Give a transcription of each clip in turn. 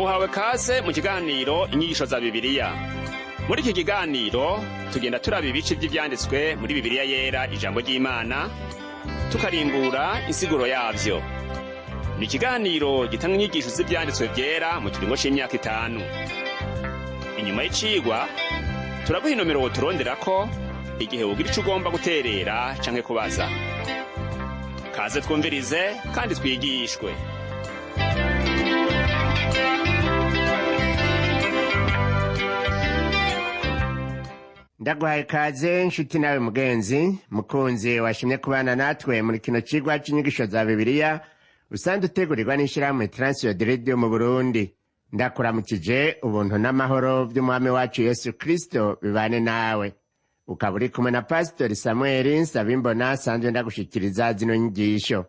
uhawe kaze mu kiganiro inyigisho za Bibiliya. Muri iki kiganiro tugenda turaba ibice by'ivyanditswe muri Bibiliya yera, ijambo ry'Imana, tukarimbura insiguro yavyo. Ni ikiganiro gitanga inyigisho z'ivyanditswe vyera mu kiringo c'imyaka 5. Inyuma y'icigwa turaguha inomero woturonderako igihe wogira ico ugomba guterera canke kubaza. Kaze twumvirize kandi twigishwe. Ndaguhaye kaze nshuti nawe mugenzi mukunzi washimye kubana natwe muri kino cigwa c'inyigisho za Bibiliya usanzwe utegurirwa n'ishirahamwe Transworld Radio mu Burundi. Ndakuramukije ubuntu n'amahoro vy'umwami wacu Yesu Kristo bibane nawe. Ukaba uri kumwe na Pastor Samuel Nsabimbona sanzwe ndagushikiriza zino nyigisho.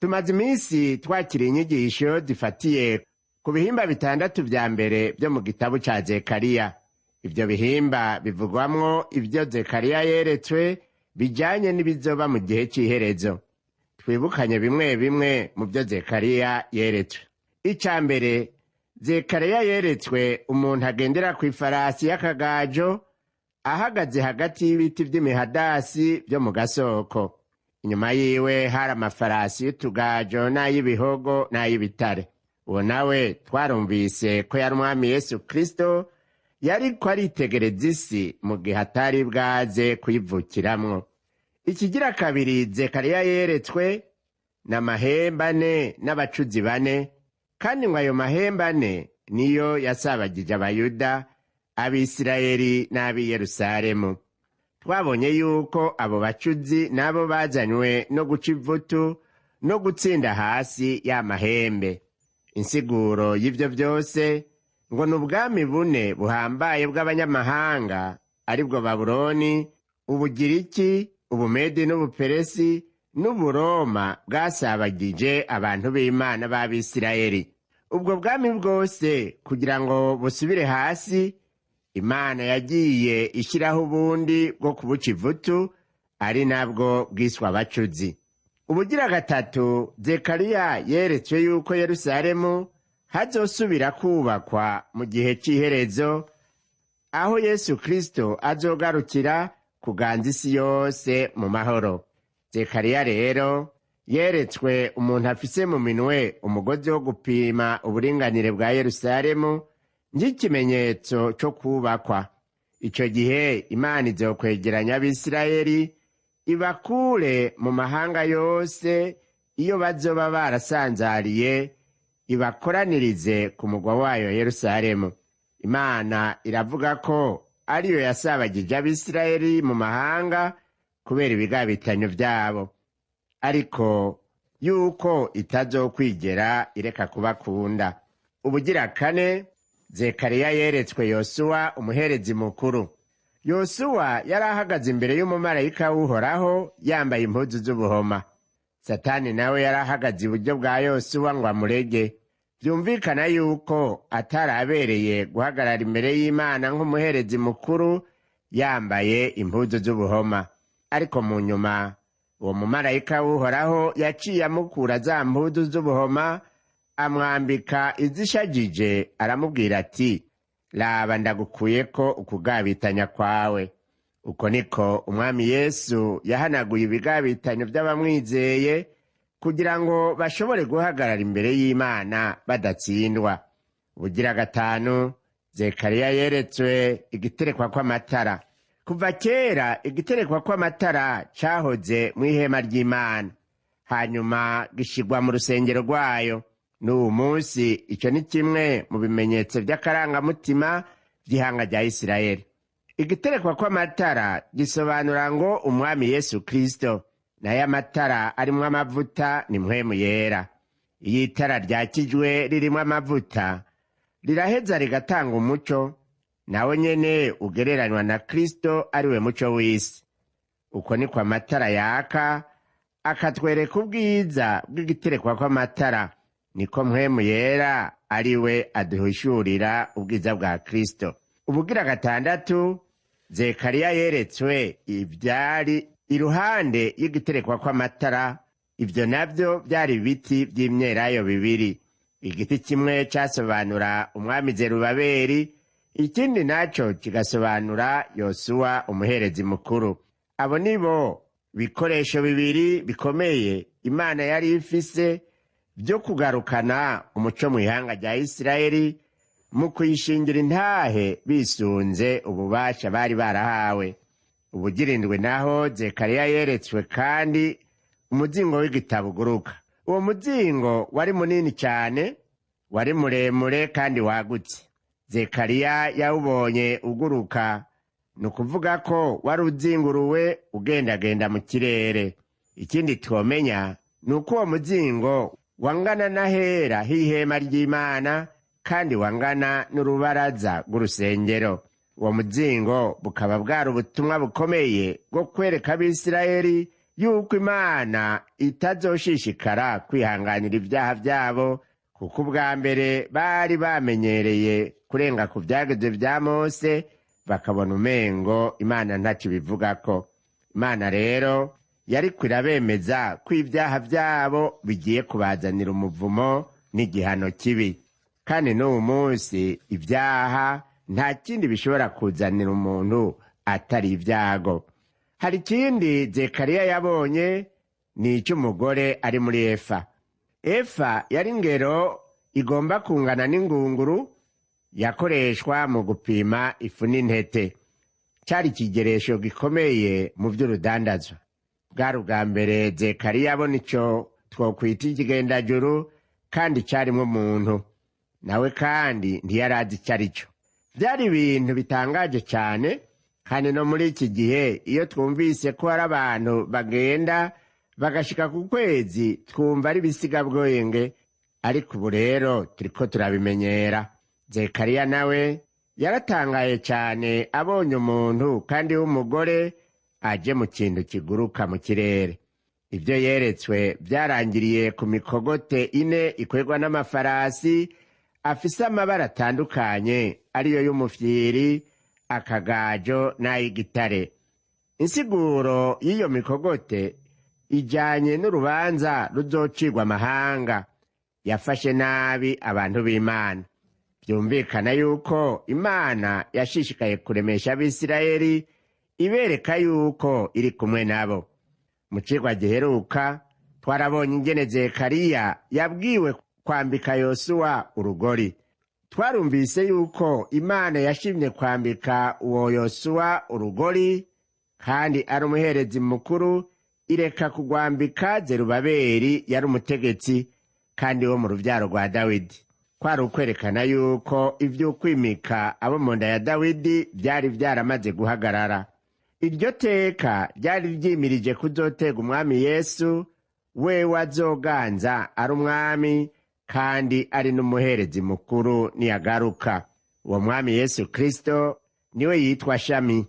Tumaze iminsi twakiriye inyigisho zifatiye ku bihimba 6 vya mbere vyo mu gitabo ca Zekariya. Ivyo bihimba bivugwamwo ivyo Zekariya yeretswe bijanye n'ibizoba mu gihe c'iherezo. Twibukanye bimwe bimwe mu vyo Zekariya yeretswe. Ica mbere, Zekariya yeretswe umuntu agendera kw'ifarasi y'akagajo ahagaze hagati y'ibiti vy'imihadasi vyo mu gasoko. Inyuma yiwe hari amafarasi y'utugajo n'ay'ibihogo n'ay'ibitare. Uwo nawe twarumvise ko yari umwami Yesu Kristo yariko aritegereza isi mu gihe atari bwaze kuyivukiramwo. Ikigira kabiri Zekariya yeretswe n'amahembe 4 n'abacuzi 4, kandi ngo ayo mahembe 4 niyo yasabagije abayuda, abisirayeli n'ab'i Yerusalemu. Twabonye yuko abo bacuzi nabo bazanywe no guca ivutu no gutsinda hasi ya mahembe. Insiguro y'ivyo vyose ngo n'ubwami 4 buhambaye bw'abanyamahanga, aribwo Babuloni, Ubugiriki, Ubumedi n'Ubuperesi n'Uburoma bwasabagije abantu b'Imana b'Abisirayeli. Ubwo bwami bwose kugira ngo busubire hasi, Imana yagiye ishiraho ubundi bwo kubuca ivutu, ari nabwo bwiswe abacuzi. Ubugira gatatu Zekariya yeretswe yuko Yerusalemu hazosubira kubakwa mu gihe c'iherezo, aho Yesu Kristo azogarukira kuganza isi yose mu mahoro. Zekariya rero yeretswe umuntu afise mu minwe umugozi wo gupima uburinganire bwa Yerusalemu nk'ikimenyetso co kubakwa. Ico gihe Imana izokwegeranya Abisirayeli ibakure mu mahanga yose iyo bazoba barasanzariye, ibakoranirize ku mugwa wayo Yerusalemu. Imana iravuga ko ariyo yasabagije Abisirayeli mu mahanga kubera ibigabitanyo vyabo, ariko yuko itazokwigera ireka kubakunda. Ubugira kane Zekariya yeretswe Yosuwa umuherezi mukuru. Yosuwa yari ahagaze imbere y'umumarayika w'Uhoraho yambaye impuzu z'ubuhoma. Satani nawe yari ahagaze iburyo bwa Yosuwa ngo amurege. Vyumvikana yuko atarabereye guhagarara imbere y'Imana nk'umuherezi mukuru yambaye impuzu z'ubuhoma. Ariko mu nyuma uwo mumarayika w'Uhoraho yaciye amukura za mpuzu z'ubuhoma, amwambika izishajije, aramubwira ati, raba ndagukuyeko ukugabitanya kwawe. Uko niko umwami Yesu yahanaguye ibigabitanyo by'abamwizeye kugira ngo bashobore guhagarara imbere y'Imana badatsindwa. Ubugira gatanu Zekariya yeretswe igiterekwa kw'amatara. Kuva kera igiterekwa kw'amatara cahoze mw'ihema ry'Imana, hanyuma gishigwa mu rusengero rwayo. N'ubu munsi ico ni kimwe mu bimenyetso vy'akarangamutima vy'ihanga rya Isirayeli. Igiterekwa kw'amatara gisobanura ngo umwami Yesu Kristo, nayo amatara arimwo amavuta ni mpwemu yera. Iyo itara ryakijwe ririmwo amavuta riraheza rigatanga umuco, nawe nyene ugereranywa na Kristo ariwe muco w'isi. Uko niko amatara yaka akatwereka ubwiza bw'igiterekwa kw'amatara, niko mpwemu yera ariwe aduhishurira ubwiza bwa Kristo. Ubugira gatandatu Zekariya yeretswe ivyari iruhande y'igiterekwa kw'amatara. Ivyo navyo vyari ibiti vy'imyelayo 2. igiti kimwe casobanura umwami Zerubabeli, ikindi naco kigasobanura Yosuwa umuherezi mukuru. Abo nibo bikoresho bibiri bikomeye Imana yari ifise byo kugarukana umuco mu ihanga rya Isirayeli mu kuyishingira intahe bisunze ububasha bari barahawe. Ubugirindwi naho Zekariya yeretswe kandi umuzingo w'igitabo uguruka. Uwo muzingo wari munini cyane, wari muremure kandi wagutse. Zekariya yawubonye uguruka, ni ukuvuga ko wari uzinguruwe ugendagenda mu kirere. Ikindi twomenya ni uko uwo muzingo wangana n'ahera h'ihema ry'Imana kandi wangana n'urubaraza rw'urusengero. Uwo muzingo bukaba bwari ubutumwa bukomeye bwo kwereka Abisirayeli yuko Imana itazoshishikara kwihanganira ibyaha byabo, kuko ubwa mbere bari bamenyereye kurenga ku byagezwe bya Mose, bakabona umengo Imana ntacyo ibivugako. Imana rero yariko irabemeza ko ibyaha byabo bigiye kubazanira umuvumo n'igihano kibi. Kandi n'uwu munsi ibyaha nta kindi bishobora kuzanira umuntu atari ibyago. Hari ikindi Zekariya yabonye, ni icy'umugore ari muri efa. Efa yari ingero igomba kungana n'ingunguru yakoreshwa mu gupima ifu n'intete. Cyari ikigeresho gikomeye mu by'urudandazwa. Bwari ubwa mbere Zekariya abona ico twokwita ikigendajuru, kandi cyarimo umuntu. Nawe kandi ntiyarazi icyo ari cyo. Byari ibintu bitangaje cyane, kandi no muri iki gihe iyo twumvise ko hari abantu bagenda bagashika ku kwezi twumva ari ibisigabwenge, ariko ubu rero turiko turabimenyera. Zekariya nawe yaratangaye cyane abonye umuntu kandi w'umugore aje mu kintu kiguruka mu kirere. Ibyo yeretswe byarangiriye ku mikogote ine ikwegwa n'amafarasi afise amabara atandukanye, ariyo y'umufyiri, akagajo n'ay'igitare. Insiguro y'iyo mikogote ijanye n'urubanza ruzocirwa amahanga yafashe nabi abantu b'Imana. Byumvikana yuko Imana yashishikaye kuremesha Abisirayeli, ibereka yuko iri kumwe nabo. Mu cigwa giheruka twarabonye ingene Zekariya yabwiwe kwambika Yosuwa urugori. Twarumvise yuko Imana yashimye kwambika uwo Yosuwa urugori, kandi ari umuherezi mukuru, ireka kugwambika Zerubabeli yari umutegetsi kandi wo mu ruvyaro rwa Dawidi. Kwari ukwerekana yuko ivy'ukwimika abo mu nda ya Dawidi byari byaramaze guhagarara. Iryo teka ryari ryimirije kuzotega umwami Yesu, we wazoganza ari umwami kandi ari n'umuherezi mukuru niyagaruka. Uwo mwami Yesu Kristo niwe yitwa Shami,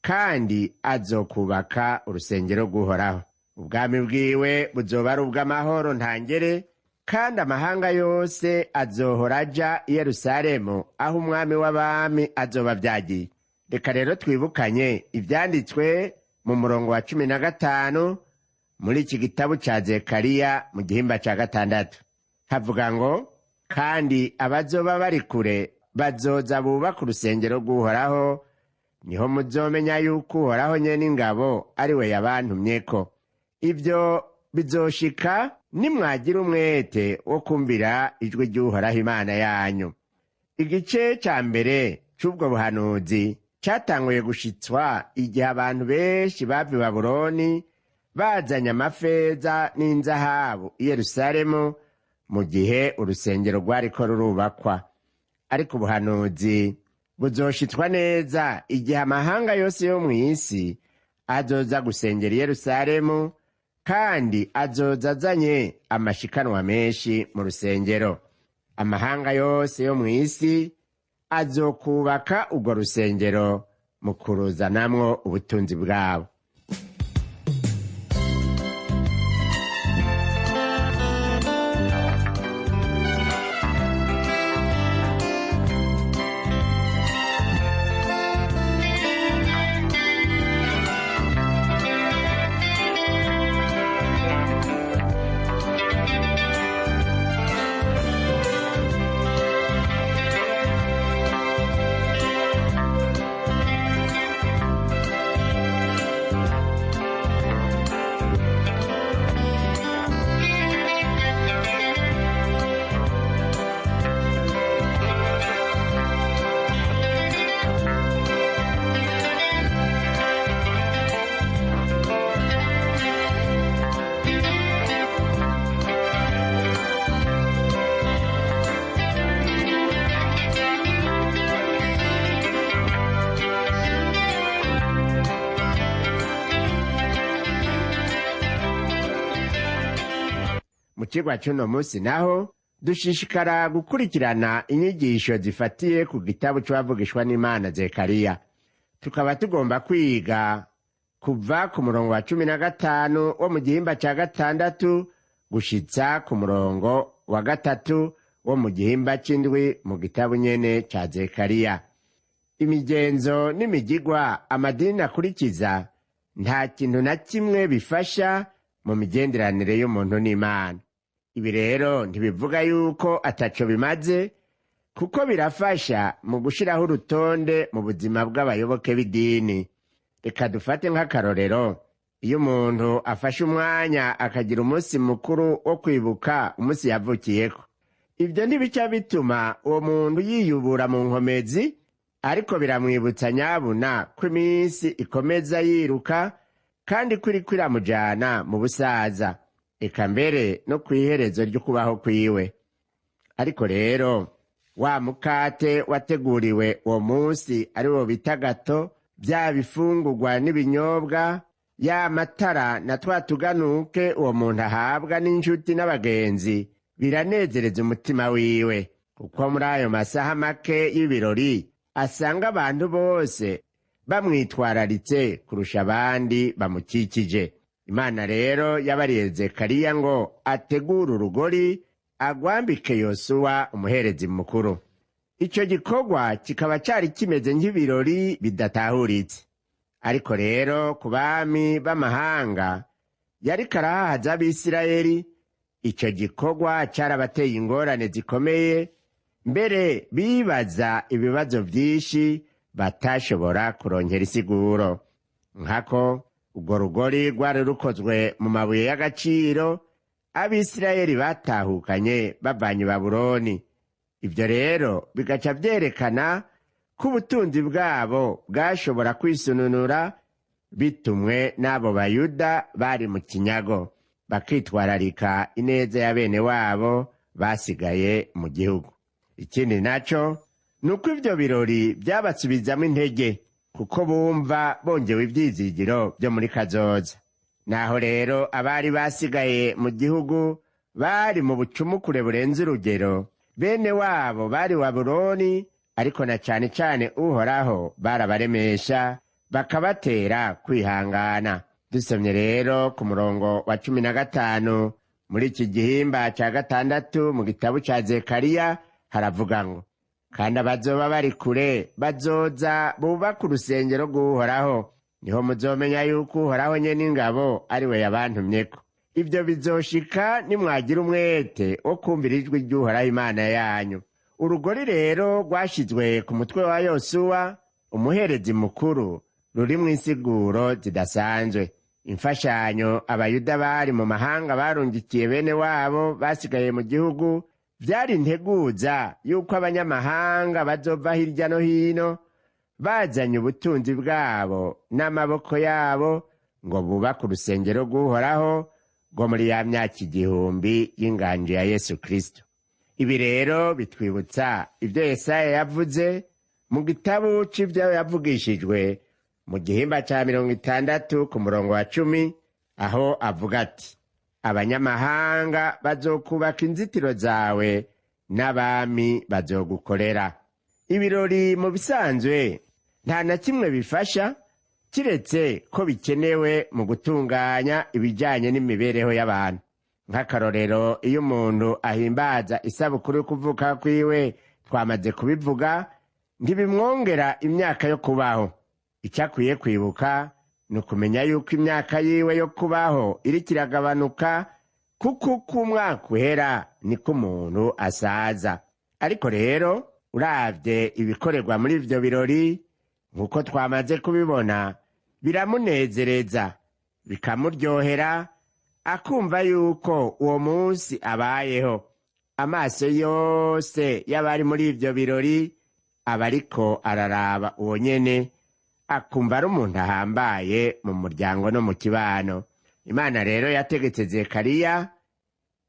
kandi azokubaka urusengero rw'Uhoraho. Ubwami bwiwe buzoba ari ubw'amahoro ntangere, kandi amahanga yose azohora aja i Yerusalemu aho umwami w'abami azoba vyagiye. Reka rero twibukanye ivyanditswe mu murongo wa 15 muri iki gitabo ca Zekariya mu gihimba ca 6. Havuga ngo, kandi abazoba bari kure bazoza bubaka urusengero rw'Uhoraho, niho muzomenya yuko Uhoraho nyene ingabo ari we yabantumyeko. Ibyo bizoshika nimwagira umwete wo kumvira ijwi ry'Uhoraho Imana yanyu. Igice ca mbere c'ubwo buhanuzi catanguye gushitswa igihe abantu benshi bava i Babuloni bazanye amafeza n'inzahabu i Yerusalemu, mu gihe urusengero rwariko rurubakwa. Ariko ubuhanuzi buzoshitswa neza igihe amahanga yose yo mw'isi azoza gusengera i Yerusalemu, kandi azoza azanye amashikanwa menshi mu rusengero. Amahanga yose yo mw'isi azokubaka urwo rusengero mu kuruzanamwo ubutunzi bwabo. cigwa c'uno musi naho dushishikara gukurikirana inyigisho zifatiye ku gitabo c'uwavugishwa n'Imana Zekariya. Tukaba tugomba kwiga kuva ku murongo wa 15 wo mu gihimba ca 6 gushitsa ku murongo wa 3 wo mu gihimba c'indwi mu gitabo nyene ca Zekariya. Imigenzo n'imigigwa amadini akurikiza nta kintu na kimwe bifasha mu migenderanire y'umuntu n'Imana. Ibi rero ntibivuga yuko ataco bimaze, kuko birafasha mu gushiraho urutonde mu buzima bw'abayoboke b'idini. Reka dufate nk'akarorero, iyo umuntu afashe umwanya akagira umunsi mukuru wo kwibuka umunsi yavukiyeko, ivyo ntibica bituma uwo muntu yiyubura mu nkomezi, ariko biramwibutsa nyabuna ko iminsi ikomeza yiruka kandi iriko iramujana mu busaza, eka mbere no kw'iherezo ry'ukubaho kwiwe. Ariko rero wa mukate wateguriwe uwo munsi ari wo bita gato, vya bifungurwa n'ibinyobwa, ya matara na twa tuganuke uwo muntu ahabwa n'inshuti n'abagenzi, biranezereza umutima wiwe, kuko muri ayo masaha make y'ibirori asanga abantu bose bamwitwararitse kurusha abandi bamukikije. Imana rero yabariye Zekariya ngo ategure urugori agwambike Yosuwa umuherezi mukuru. Ico gikorwa kikaba cari kimeze nk'ibirori bidatahuritse. Ariko rero ku bami b'amahanga yariko arahahaza Abisirayeli, ico gikorwa carabateye ingorane zikomeye, mbere bibaza ibibazo vyinshi batashobora kurongera isiguro. Nkako urwo rugori rwari rukozwe mu mabuye y'agaciro Abisirayeli batahukanye bavanye Babuloni. Ivyo rero bigaca vyerekana ko ubutunzi bwabo bwashobora kwisununura bitumwe n'abo Bayuda bari mu kinyago, bakitwararika ineza ya bene wabo basigaye mu gihugu. Ikindi naco nuko ivyo birori vyabasubizamwo intege, kuko bumva bongewe ivyizigiro vyo muri kazoza. Naho rero abari basigaye mu gihugu bari mu bucumukure burenze urugero, bene wabo bari Babuloni, ariko na cane cane Uhoraho barabaremesha bakabatera kwihangana. Dusomye rero ku murongo wa 15 muri iki gihimba ca 6 mu gitabo ca Zekariya haravuga ngo, kandi abazoba bari kure bazoza bubaka urusengero rw'Uhoraho, niho muzomenya yuko Uhoraho nyene ingabo ari we yabantumyeko. Ivyo bizoshika nimwagira umwete wo kumvira ijwi ry'Uhoraho Imana yanyu. Urugori rero rwashizwe ku mutwe wa Yosuwa umuherezi mukuru, ruri mw'insiguro zidasanzwe. Imfashanyo Abayuda bari mu mahanga barungikiye bene wabo basigaye mu gihugu vyari integuza yuko abanyamahanga bazova hirya no hino bazanye ubutunzi bwabo n'amaboko yabo ngo bubake urusengero rw'Uhoraho rwo muri ya myaka 1000 y'inganji ya Yesu Kristo. Ibi rero bitwibutsa ivyo Yesaya yavuze mu gitabo c'ivyo yavugishijwe mu gihimba ca 60 ku murongo wa 10, aho avuga ati, abanyamahanga bazokubaka inzitiro zawe n'abami bazogukorera. Ibirori mu bisanzwe nta na kimwe bifasha kiretse ko bikenewe mu gutunganya ibijanye n'imibereho y'abantu. Nk'akarorero, iyo umuntu ahimbaza isabukuru yo kuvuka kwiwe, twamaze kubivuga, ntibimwongera imyaka yo kubaho. Ico akwiye kwibuka ni ukumenya yuko imyaka yiwe yo kubaho iriko iragabanuka, kuko uko umwaka uhera niko umuntu asaza. Ariko rero uravye ibikorerwa muri ivyo birori, nk'uko twamaze kubibona, biramunezereza bikamuryohera, akumva yuko uwo munsi abayeho. Amaso yose y'abari muri ivyo birori aba ariko araraba uwo nyene, akumva ari umuntu ahambaye mu muryango no mu kibano. Imana rero yategetse Zekariya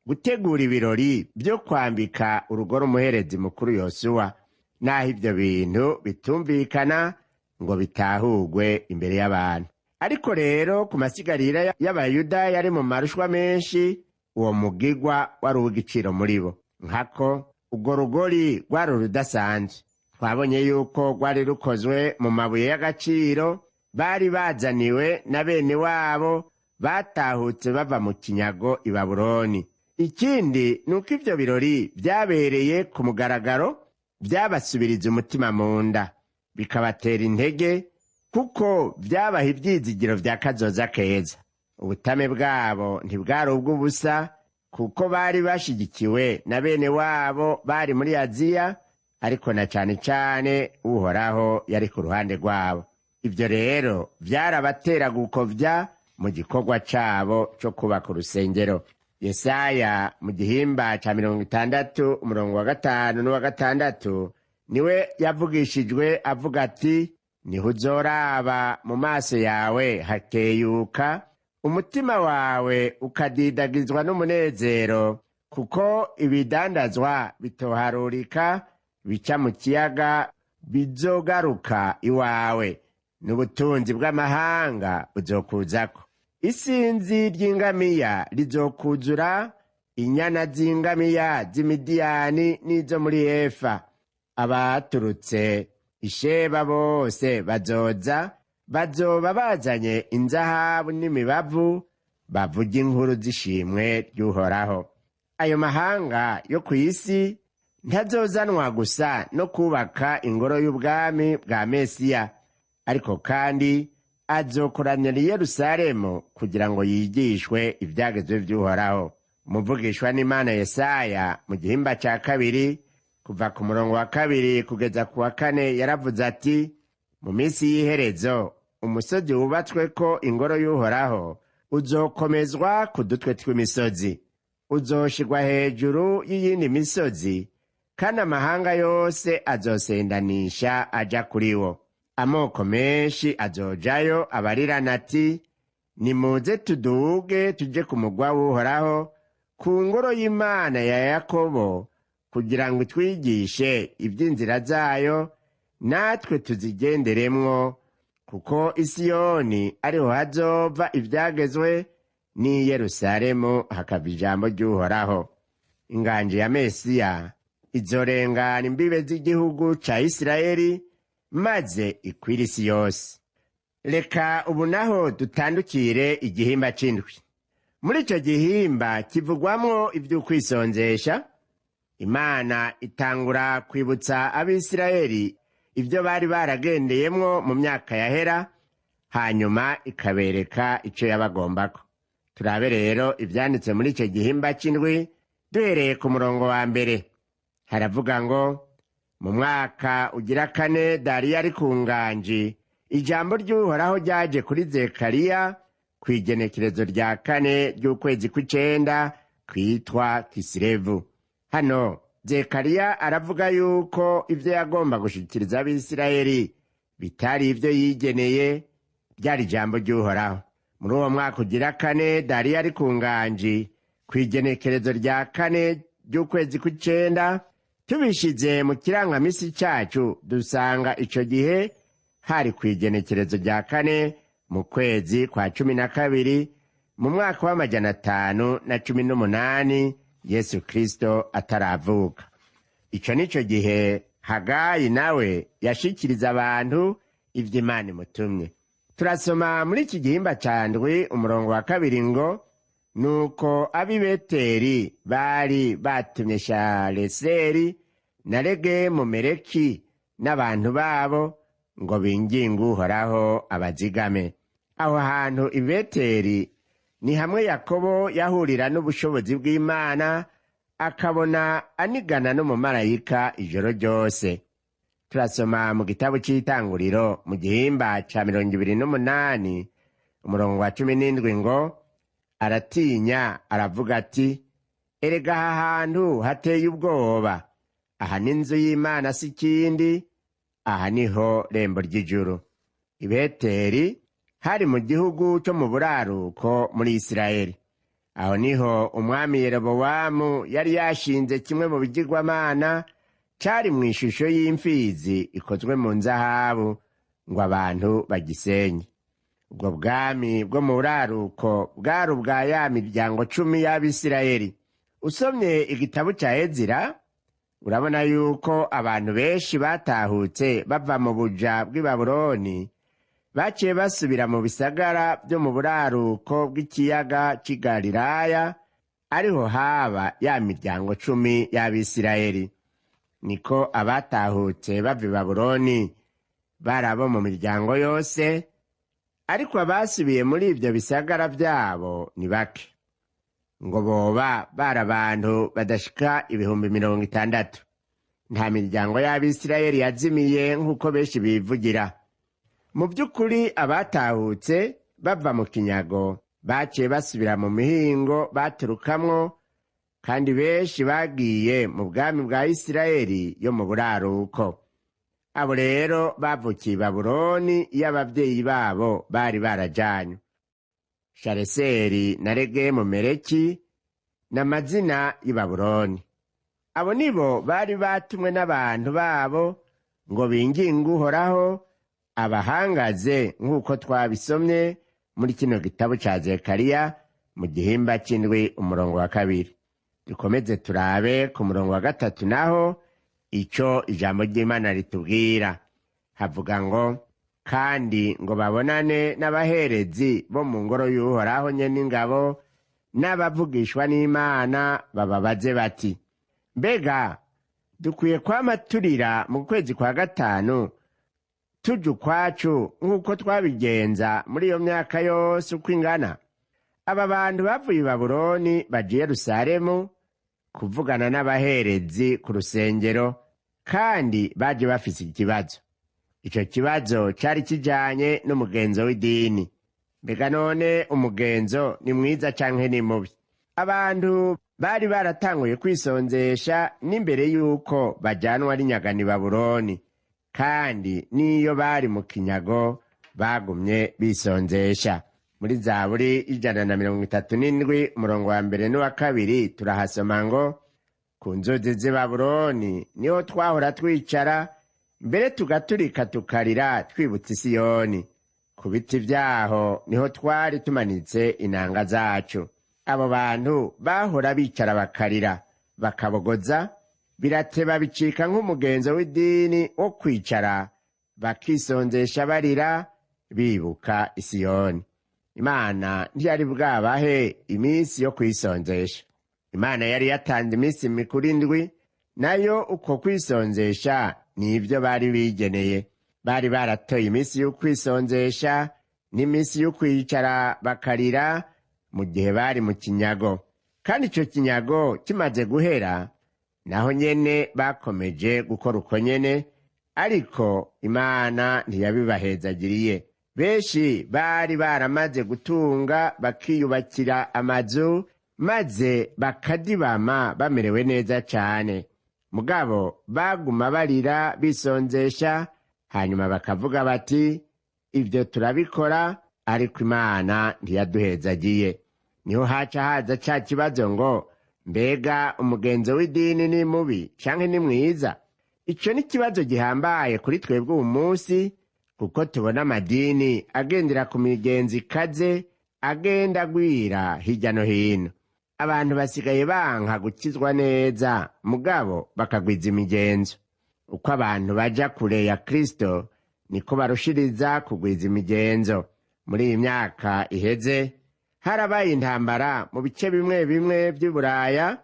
gutegura ibirori byo kwambika urugori umuherezi mukuru Yosuwa, naho ivyo bintu bitumvikana ngo bitahugwe imbere y'abantu. Ariko rero ku masigarira y'Abayuda yari mu marushwa menshi, uwo mugigwa wari uw'igiciro muri bo. Nkako urwo rugori rwari urudasanzwe. Twabonye yuko rwari rukozwe mu mabuye y'agaciro bari bazaniwe na bene wabo batahutse bava mu kinyago i Babuloni. Ikindi nuko ivyo birori vyabereye ku mugaragaro, vyabasubiriza umutima mu nda, bikabatera intege, kuko vyabaha ivyizigiro vya kazoza keza. Ubutame bwabo ntibwari ubw'ubusa, kuko bari bashigikiwe na bene wabo bari muri Aziya, ariko na cane cane Uhoraho yari ku ruhande rwabo. Ivyo rero vyarabatera gukovya mu gikorwa cabo co kubaka urusengero. Yesaya mu gihimba ca 60 umurongo wa 5 n'uwa 6 niwe yavugishijwe avuga ati, niho uzoraba mu maso yawe hakeyuka, umutima wawe ukadidagizwa n'umunezero, kuko ibidandazwa bitoharurika bica mu kiyaga bizogaruka iwawe, n'ubutunzi bw'amahanga buzokuzako. Isinzi ry'ingamiya rizokuzura, inyana z'ingamiya z'Imidiyani n'izo muri Efa. Abaturutse Isheba bose bazoza, bazoba bazanye inzahabu n'imibavu, bavuga inkuru z'ishimwe ry'Uhoraho. Ayo mahanga yo ku isi ntazozanwa gusa no kubaka ingoro y'ubwami bwa Mesiya, ariko kandi azokoranira i Yerusalemu kugira ngo yigishwe ivyagezwe vy'Uhoraho. Umuvugishwa n'Imana Yesaya mu gihimba ca 2 kuva ku murongo wa 2 kugeza ku wa 4 yaravuze ati, mu minsi y'iherezo umusozi wubatsweko ingoro y'Uhoraho uzokomezwa ku dutwe tw'imisozi, uzoshirwa hejuru y'iyindi misozi, kandi amahanga yose azosendanisha aja kuri wo. Amoko menshi azojayo abarirana ati, nimuze tuduge tuje ku mugwa w'Uhoraho, ku ngoro y'Imana ya Yakobo, kugira ngo twigishe ivy'inzira zayo, natwe tuzigenderemwo, kuko i Siyoni ariho hazova ivyagezwe, n'i Yerusalemu hakava ijambo ry'Uhoraho. Inganje ya Mesiya izorengana imbibe z'igihugu ca Isirayeli, maze ikwira isi yose. Reka ubu naho dutandukire igihimba c'indwi. Muri ico gihimba kivugwamwo ivy'ukwisonzesha. Imana itangura kwibutsa Abisirayeli ivyo bari baragendeyemwo mu myaka yahera, hanyuma ikabereka ico yabagombako. Turabe rero ivyanditse muri ico gihimba c'indwi, duhereye ku murongo wa 1. Haravuga ngo, mu mwaka ugira 4 Dariyo ari ku nganji, ijambo ry'Uhoraho ryaje kuri Zekariya kw'igenekerezo rya 4 ry'ukwezi kw'icenda kwitwa Kisilevu. Hano Zekariya aravuga yuko ivyo yagomba gushikiriza Abisirayeli bitari ivyo yigeneye, ryari ijambo ry'Uhoraho. Muri uwo mwaka ugira 4 Dariyo ari ku nganji, kw'igenekerezo rya 4 ry'ukwezi kw'icenda, tubishize mu kirangamisi cacu dusanga ico gihe hari kw'igenekerezo rya 4 mu kwezi kwa 12 mu mwaka w'518 Yesu Kristo ataravuka. Ico nico gihe Hagayi nawe yashikiriza abantu ivyo Imana imutumye. Turasoma muri iki gihimba ca ndwi umurongo wa 2 ngo, nuko ab'i Beteli bari batumye Shareseri na Regemu Meleki n'abantu babo ngo binginge Uhoraho abazigame. Aho hantu i Beteli ni hamwe Yakobo yahurira n'ubushobozi bw'Imana, akabona anigana n'umumarayika ijoro ryose. Turasoma mu gitabo c'Itanguriro mu gihimba ca 28 umurongo wa 17 ngo, aratinya aravuga ati, erega aha hantu hateye ubwoba, aha n'inzu y'Imana si kindi, aha niho rembo ry'ijuru. I Beteli hari mu gihugu cyo mu buraruko muri Isirayeli. Aho niho umwami Yerobowamu yari yashinze kimwe mu bigirwamana, cari mu ishusho y'imfizi ikozwe mu nzahabu, ngo abantu bagisenye. ubwo bwami bwo mu buraruko bwari ubwa ya miryango 10 y'Abisirayeli. Usomye igitabo ca Ezira urabona yuko abantu benshi batahutse bava mu buja bw'i Babuloni baciye basubira mu bisagara byo mu buraruko bw'ikiyaga c'i Galilaya, ariho haba ya miryango 10 y'Abisirayeli. Niko abatahutse bava i Babuloni bari abo mu miryango yose, ariko abasubiye muri ibyo bisagara byabo ni bake, ngo boba bari abantu badashika 60,000. Nta miryango y'Abisirayeli yazimiye nk'uko benshi bivugira. Mu by'ukuri abatahutse bava mu kinyago baciye basubira mu mihingo baturukamwo, kandi benshi bagiye mu bwami bwa Isirayeli yo mu buraruko. Abo rero bavukiye i Babuloni iyo abavyeyi babo bari barajanywe. Shareseri na Regemu Meleki n'amazina y'i Babuloni. Abo nibo bari batumwe n'abantu babo ngo binginge Uhoraho abahangaze, nk'uko twabisomye muri kino gitabo ca Zekariya mu gihimba c'indwi umurongo wa 2. Dukomeze turabe ku murongo wa 3 naho ico ijambo ry'Imana ritubwira. Havuga ngo, kandi ngo babonane n'abaherezi bo mu ngoro y'Uhoraho nyene ingabo n'abavugishwa n'Imana, bababaze bati, mbega dukwiye kwama turira mu kwezi kwa 5 tuja ukwacu nk'uko twabigenza muri iyo myaka yose uko ingana? Aba bantu bavuye i Babuloni baje i Yerusalemu kuvugana n'abaherezi ku rusengero, kandi baje bafise ikibazo. Ico kibazo cari kijanye n'umugenzo w'idini. Mbega none umugenzo ni mwiza canke ni mubi? Abantu bari baratanguye kwisonzesha n'imbere yuko bajanwa n'inyagano i Babuloni, kandi niyo bari mu kinyago bagumye bisonzesha. Muri Zaburi 137 umurongo wa 1 n'uwa 2 turahasoma ngo, ku nzuzi z'i Babuloni niho twahora twicara, mbere tugaturika tukarira twibutse Siyoni. Ku biti vyaho niho twari tumanitse inanga zacu. Abo bantu bahora bicara bakarira bakabogoza, birateba bicika nk'umugenzo w'idini wo kwicara bakisonzesha barira bibuka Siyoni. Imana ntiyari bwabahe iminsi yo kwisonzesha. Imana yari yatanze iminsi mikuru 7, nayo uko kwisonzesha nivyo bari bigeneye. Bari baratoye iminsi yo kwisonzesha n'iminsi yo kwicara bakarira mu gihe bari mu kinyago. Kandi ico kinyago kimaze guhera, naho nyene bakomeje gukora uko nyene, ariko Imana ntiyabibahezagiriye. Benshi bari baramaze gutunga bakiyubakira amazu, maze bakadibama bamerewe neza cane. Mugabo baguma barira bisonzesha, hanyuma bakavuga bati, ivyo turabikora, ariko Imana ntiyaduhezagiye. Niho haca haza ca kibazo ngo, mbega umugenzo w'idini ni mubi canke ni mwiza? Ico ni kibazo gihambaye kuri twebwe uyu munsi, kuko tubona amadini agendera ku migenzo ikaze, agenda agwira hirya no hino. Abantu basigaye banka gukizwa neza, mugabo bakagwiza imigenzo. Uko abantu baja kure ya Kristo, niko barushiriza kugwiza imigenzo. Muri iyi myaka iheze, harabaye intambara mu bice bimwe bimwe by'i Buraya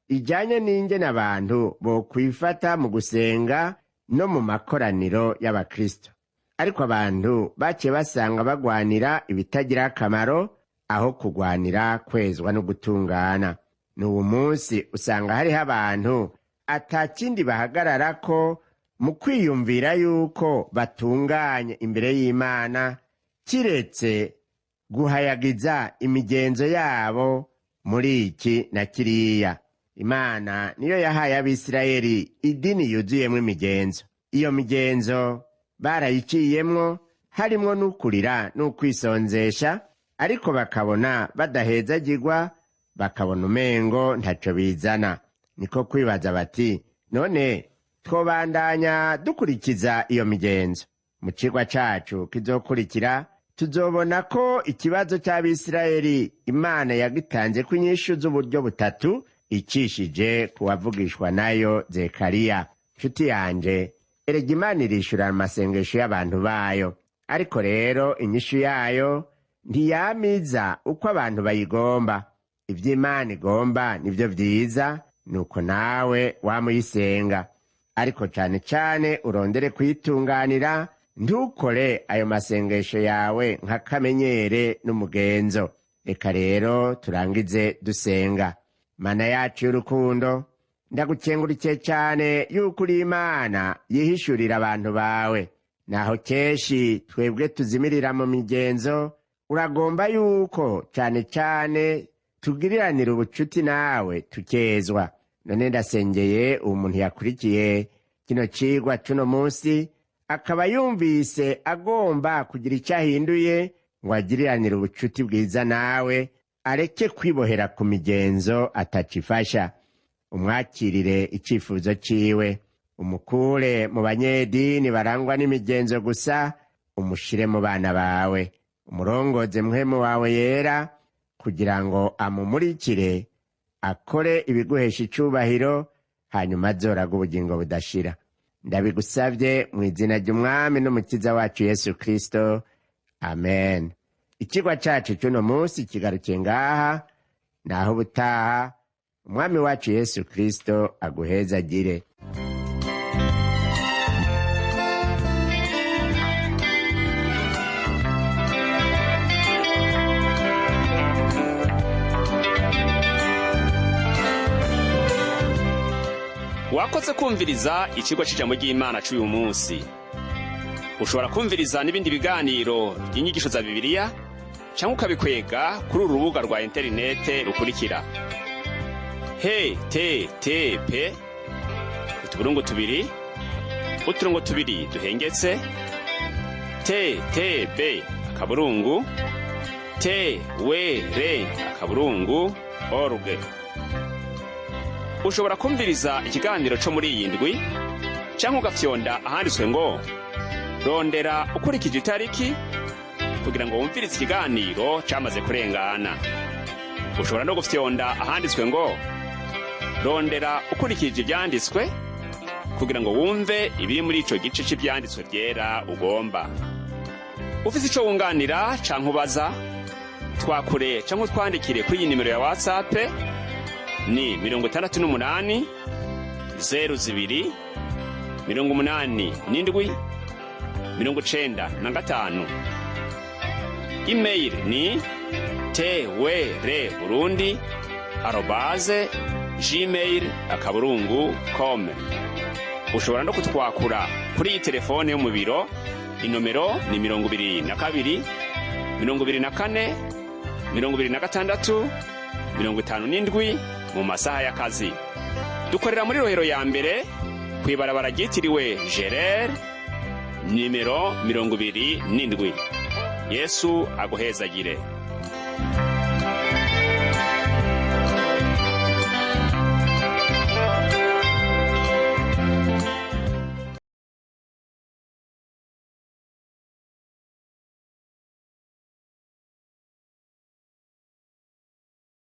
ijanye n'ingene abantu bo kwifata mu gusenga no mu makoraniro y'Abakristo. Ariko abantu baciye basanga bagwanira ibitagira akamaro aho kugwanira kwezwa no gutungana. N'ubu munsi usanga hariho abantu atakindi bahagararako mu kwiyumvira yuko batunganye imbere y'Imana, kiretse guhayagiza imigenzo yabo muri iki na kiriya. Imana niyo yahaye Abisirayeli idini yuzuyemwo imigenzo. Iyo migenzo barayiciyemwo, harimwo n'ukurira n'ukwisonzesha, ariko bakabona badahezagirwa, bakabona umengo ntaco bizana. Niko kwibaza bati, none twobandanya dukurikiza iyo migenzo? Mu cigwa cacu kizokurikira tuzobona ko ikibazo cy'Abisirayeli Imana yagitanze ko inyishu z'uburyo butatu icishije kuwavugishwa nayo Zekariya. Nshuti yanje, erega Imana irishura amasengesho y'abantu bayo, ariko rero inyishu yayo ntiyamiza uko abantu bayigomba. Ibyo Imana igomba nibyo byiza, nuko nawe wamuyisenga, ariko cane cane urondere kuyitunganira, ntukore ayo masengesho yawe nk'akamenyere n'umugenzo. Reka rero turangize dusenga. Mana yacu y'urukundo, ndagukengurukye cyane yuko uri Imana yihishurira abantu bawe, naho kenshi twebwe tuzimirira mu migenzo. Uragomba yuko cane cane tugiriranira ubucuti nawe tukezwa. None ndasengeye uwo muntu yakurikiye kino cigwa cuno munsi, akaba yumvise agomba kugira icyo ahinduye ngo agiriranire ubucuti bwiza nawe, areke kwibohera ku migenzo atacifasha. Umwakirire icifuzo ciwe, umukure mu banyedini barangwa n'imigenzo gusa, umushire mu bana bawe, umurongoze mpwemu wawe yera, kugira ngo amumurikire akore ibiguhesha icubahiro, hanyuma azoraga ubugingo budashira. Ndabigusavye mu izina ry'Umwami n'Umukiza wacu Yesu Kristo, amen. Ikigwa cacu cuno munsi kigarukiye ngaha, naho ubutaha Umwami wacu Yesu Kristo aguhezagire. Wakoze kumviriza ikigo c'ijambo ry'Imana c'uyu munsi. Ushobora kumviriza n'ibindi biganiro by'inyigisho za Bibiliya, cyangwa ukabikwega kuri uru rubuga rwa interinete rukurikira: http utuburungu tubiri uturongo tubiri duhengetse ttb://twr.org. Ushobora kumviriza ikiganiro cyo muri iyi ndwi, cyangwa ugafyonda ahanditswe ngo rondera ukurikije itariki, kugira ngo wumvirize ikiganiro cyamaze kurengana. Ushobora no gufyonda ahanditswe ngo rondera ukurikije ibyanditswe, kugira ngo wumve ibiri muri ico gice cy'ibyanditswe byera ugomba. Ufise ico wunganira canke ubaza, twakure canke twandikire kuri iyi nimero ya WhatsApp ni 68 02 87 95. Email ni twereburundi@gmail.com. Ushobora no kutwakura kuri iyi telefone yo mu biro, inomero ni 22 24 26 57 mu masaha y'akazi. Dukorera muri Rohero ya mbere kwibarabara ryitiriwe Gerard nimero 27. Yesu aguhezagire.